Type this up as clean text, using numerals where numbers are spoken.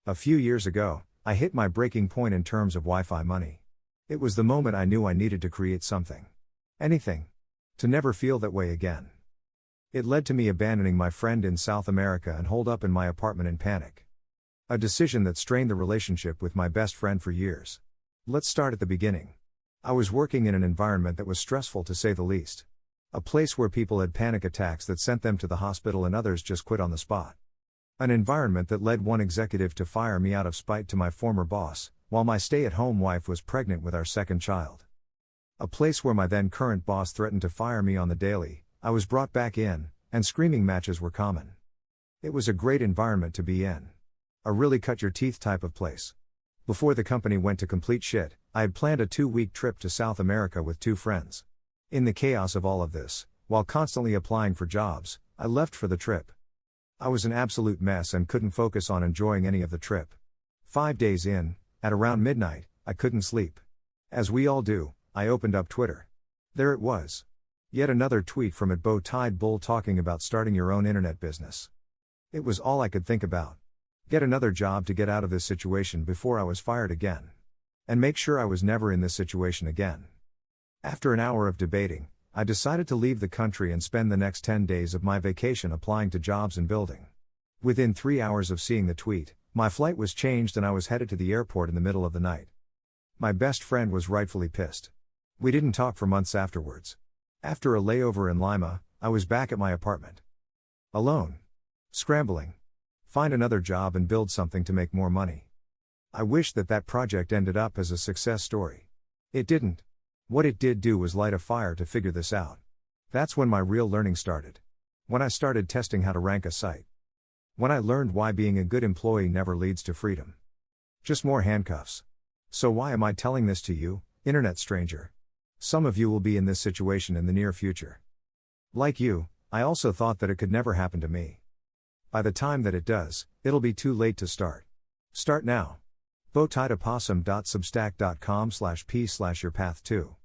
A few years ago, I hit my breaking point in terms of Wi-Fi money. It was the moment I knew I needed to create something. Anything. To never feel that way again. It led to me abandoning my friend in South America and holed up in my apartment in panic. A decision that strained the relationship with my best friend for years. Let's start at the beginning. I was working in an environment that was stressful to say the least. A place where people had panic attacks that sent them to the hospital and others just quit on the spot. An environment that led one executive to fire me out of spite to my former boss, while my stay-at-home wife was pregnant with our second child. A place where my then current boss threatened to fire me on the daily. I was brought back in, and screaming matches were common. It was a great environment to be in. A really cut-your-teeth type of place. Before the company went to complete shit, I had planned a 2-week trip to South America with 2 friends. In the chaos of all of this, while constantly applying for jobs, I left for the trip. I was an absolute mess and couldn't focus on enjoying any of the trip. 5 days in, at around midnight, I couldn't sleep. As we all do, I opened up Twitter. There it was. Yet another tweet from @Bow-Tied Bull talking about starting your own internet business. It was all I could think about. Get another job to get out of this situation before I was fired again. And make sure I was never in this situation again. After an hour of debating, I decided to leave the country and spend the next 10 days of my vacation applying to jobs and building. Within 3 hours of seeing the tweet, my flight was changed and I was headed to the airport in the middle of the night. My best friend was rightfully pissed. We didn't talk for months afterwards. After a layover in Lima, I was back at my apartment. Alone. Scrambling. Find another job and build something to make more money. I wish that project ended up as a success story. It didn't. What it did do was light a fire to figure this out. That's when my real learning started. When I started testing how to rank a site. When I learned why being a good employee never leads to freedom. Just more handcuffs. So why am I telling this to you, internet stranger? Some of you will be in this situation in the near future. Like you, I also thought that it could never happen to me. By the time that it does, it'll be too late to start. Start now. bowtiedapossum.substack.com/p/yourpath2